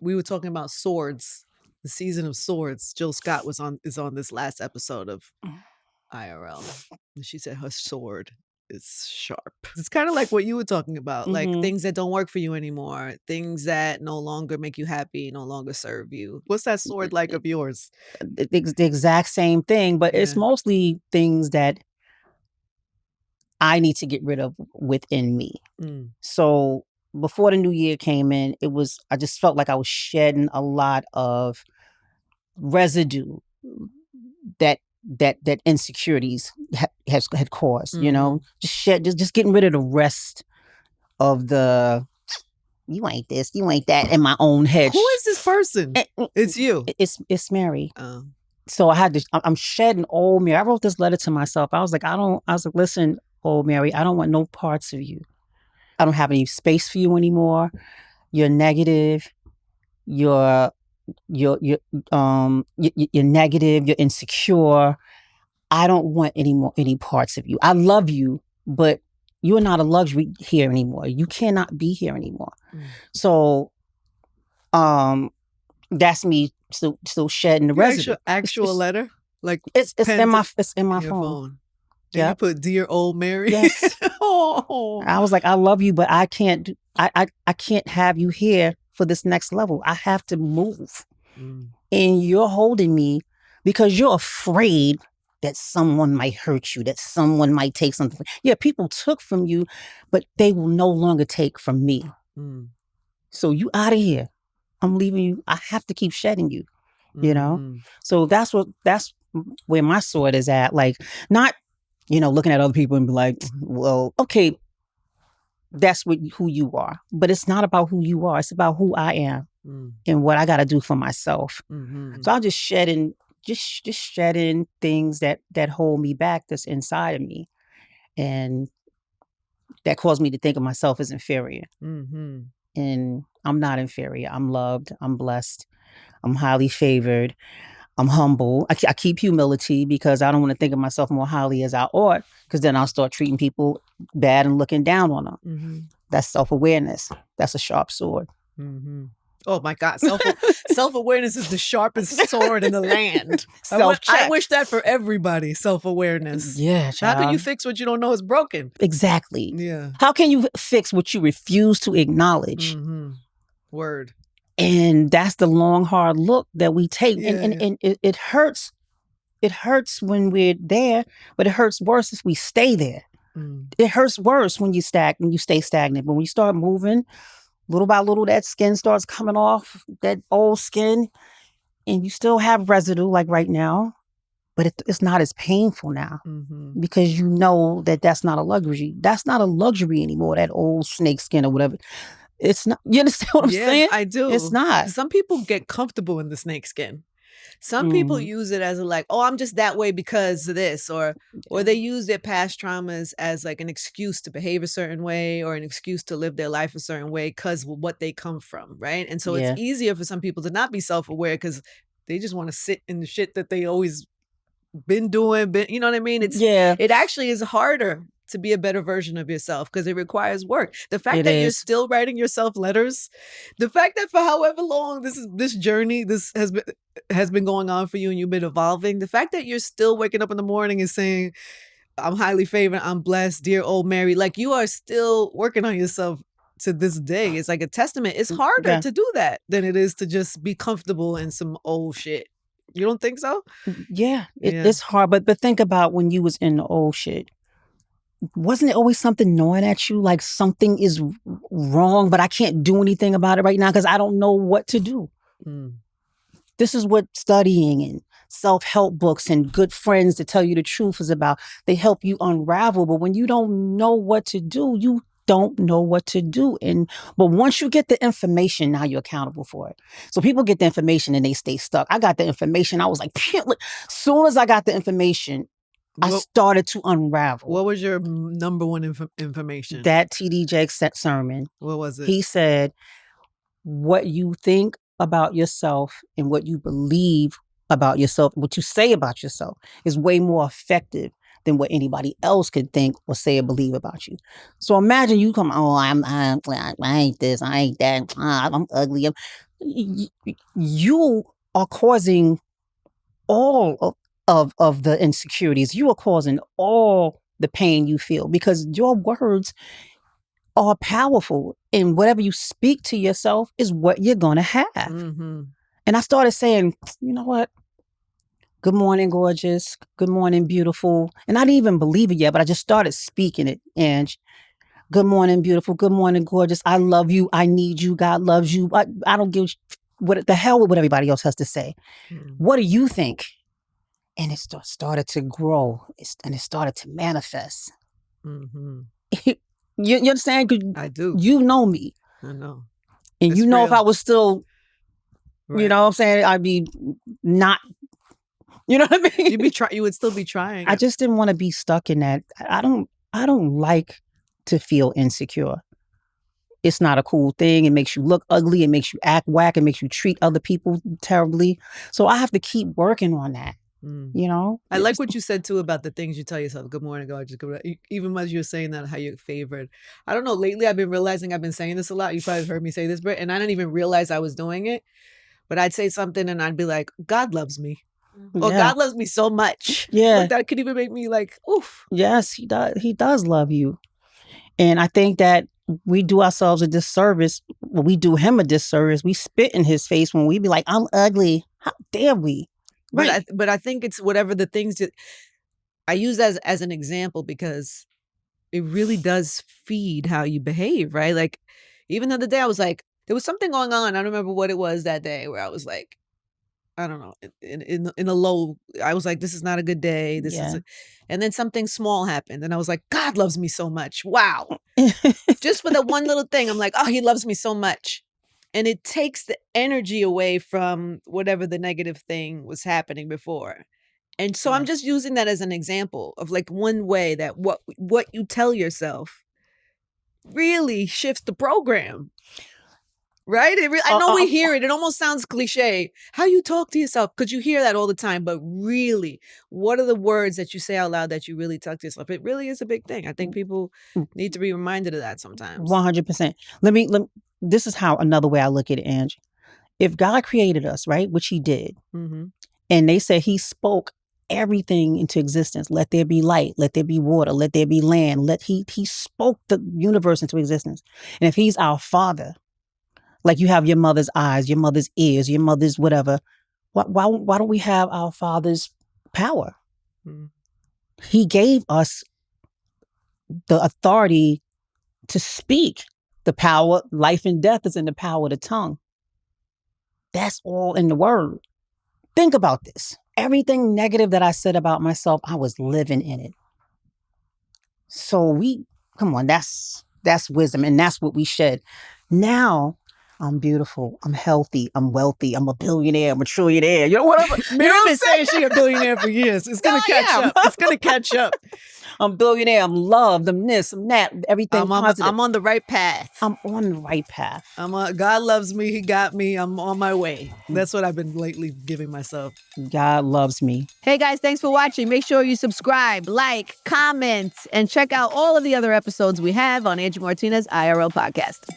we were talking about swords, the season of swords. Jill Scott is on this last episode of IRL, and she said her sword is sharp. It's kind of like what you were talking about, like things that don't work for you anymore, things that no longer make you happy, no longer serve you. What's that sword like of yours? The exact same thing, but it's mostly things that I need to get rid of within me. So before the new year came in, I just felt like I was shedding a lot of residue that insecurities had caused, you know, just getting rid of the rest of the you ain't this, you ain't that in my own head. Who is this person? It's you. It's Mary. So I'm shedding old Mary. I wrote this letter to myself. I was like, listen, old Mary, I don't want no parts of you. I don't have any space for you anymore. You're negative. You're negative. You're insecure. I don't want any parts of you. I love you, but you are not a luxury here anymore. You cannot be here anymore. So, that's me still shedding the residue. Actual letter, like it's in my phone. Yeah, you put "Dear Old Mary." Yes. Oh. I was like, I love you, but I can't. I can't have you here for this next level. I have to move, and you're holding me because you're afraid that someone might hurt you, that someone might take something. Yeah, people took from you, but they will no longer take from me. So you out of here. I'm leaving you. I have to keep shedding you. You know. So that's where my sword is at. Like, not, you know, looking at other people and be like, well, okay, that's who you are. But it's not about who you are. It's about who I am and what I got to do for myself. So I'm just shedding things that hold me back, that's inside of me. And that caused me to think of myself as inferior. And I'm not inferior. I'm loved. I'm blessed. I'm highly favored. I'm humble. I keep humility because I don't want to think of myself more highly as I ought, because then I'll start treating people bad and looking down on them. That's self-awareness. That's a sharp sword. Oh my God. Self-awareness is the sharpest sword in the land. Self-check. I wish that for everybody, self-awareness. Yeah, child. How can you fix what you don't know is broken? Exactly. Yeah. How can you fix what you refuse to acknowledge? Word. And that's the long, hard look that we take. And it hurts. It hurts when we're there, but it hurts worse if we stay there. It hurts worse when you stay stagnant. But when you start moving, little by little, that skin starts coming off, that old skin, and you still have residue like right now, but it's not as painful now because you know that's not a luxury. That's not a luxury anymore, that old snake skin or whatever. It's not. You understand what I'm saying? I do. It's not. Some people get comfortable in the snake skin. Some people use it as I'm just that way because of this, or they use their past traumas as like an excuse to behave a certain way or an excuse to live their life a certain way because of what they come from, right? And so it's easier for some people to not be self-aware because they just want to sit in the shit that they always been doing. You know what I mean? It actually is harder to be a better version of yourself because it requires work. The fact that you're still writing yourself letters, the fact that for however long this journey has been going on for you and you've been evolving, the fact that you're still waking up in the morning and saying, I'm highly favored, I'm blessed, dear old Mary, like you are still working on yourself to this day. It's like a testament. It's harder to do that than it is to just be comfortable in some old shit. You don't think so? Yeah, it's hard. But think about when you was in the old shit. Wasn't it always something gnawing at you, like something is wrong, but I can't do anything about it right now because I don't know what to do? This is what studying and self-help books and good friends to tell you the truth is about. They help you unravel, but when you don't know what to do, you don't know what to do. But once you get the information, now you're accountable for it. So people get the information and they stay stuck. I got the information. I was like, as soon as I got the information, I started to unravel. What was your number one information? That T.D. Jakes sermon. What was it? He said, what you think about yourself and what you believe about yourself, what you say about yourself is way more effective than what anybody else could think or say or believe about you. So imagine you come, I ain't this, I ain't that, I'm ugly. You are causing all of the insecurities. You are causing all the pain you feel because your words are powerful, and whatever you speak to yourself is what you're going to have. Mm-hmm. And I started saying, you know what? Good morning, gorgeous. Good morning, beautiful. And I didn't even believe it yet, but I just started speaking it. And good morning, beautiful. Good morning, gorgeous. I love you. I need you. God loves you. I don't give what the hell with what everybody else has to say. What do you think? And it started to grow, and it started to manifest. Mm-hmm. You understand? I do. You know me. I know. And It's you know real. if I was still, Right. you know what I'm saying, I'd be not, you know what I mean? You would still be trying. I just didn't want to be stuck in that. I don't like to feel insecure. It's not a cool thing. It makes you look ugly. It makes you act whack. It makes you treat other people terribly. So I have to keep working on that. You know, I like what you said too about the things you tell yourself. Good morning, gorgeous. Even as you're saying that, how you're favored. I don't know. Lately, I've been realizing I've been saying this a lot. You probably heard me say this, Britt, and I didn't even realize I was doing it. But I'd say something and I'd be like, God loves me. Or God loves me so much. Yeah. Like that could even make me like, oof. Yes, he does. He does love you. And I think that we do ourselves a disservice. Well, we do him a disservice. We spit in his face when we be like, I'm ugly. How dare we? Right. But I think it's whatever the things that I use as an example because it really does feed how you behave, right? Like even the other day I was like, there was something going on. I don't remember what it was that day where I was like, I don't know, in a low, I was like, this is not a good day. And then something small happened. And I was like, God loves me so much. Wow. Just for that one little thing. I'm like, oh, he loves me so much. And it takes the energy away from whatever the negative thing was happening before. And so I'm just using that as an example of like one way that what you tell yourself really shifts the program. Right? I know we hear it. It almost sounds cliche. How you talk to yourself, because you hear that all the time. But really, what are the words that you say out loud that you really talk to yourself? It really is a big thing. I think people need to be reminded of that sometimes. 100%. This is how another way I look at it, Angie. If God created us, right, which he did, and they said he spoke everything into existence. Let there be light. Let there be water. Let there be land. He spoke the universe into existence. And if he's our father, like you have your mother's eyes, your mother's ears, your mother's whatever. Why don't we have our Father's power? He gave us the authority to speak. The power, life and death is in the power of the tongue. That's all in the word. Think about this. Everything negative that I said about myself, I was living in it. So come on, that's wisdom, and that's what we shed. Now, I'm beautiful. I'm healthy. I'm wealthy. I'm a billionaire. I'm a trillionaire. You know, whatever. Miriam been saying she a billionaire for years. It's going to catch up. It's going to catch up. I'm a billionaire. I'm loved. I'm this. I'm that. Everything positive. I'm on the right path. I'm on the right path. God loves me. He got me. I'm on my way. That's what I've been lately giving myself. God loves me. Hey guys, thanks for watching. Make sure you subscribe, like, comment, and check out all of the other episodes we have on Angie Martinez IRL podcast.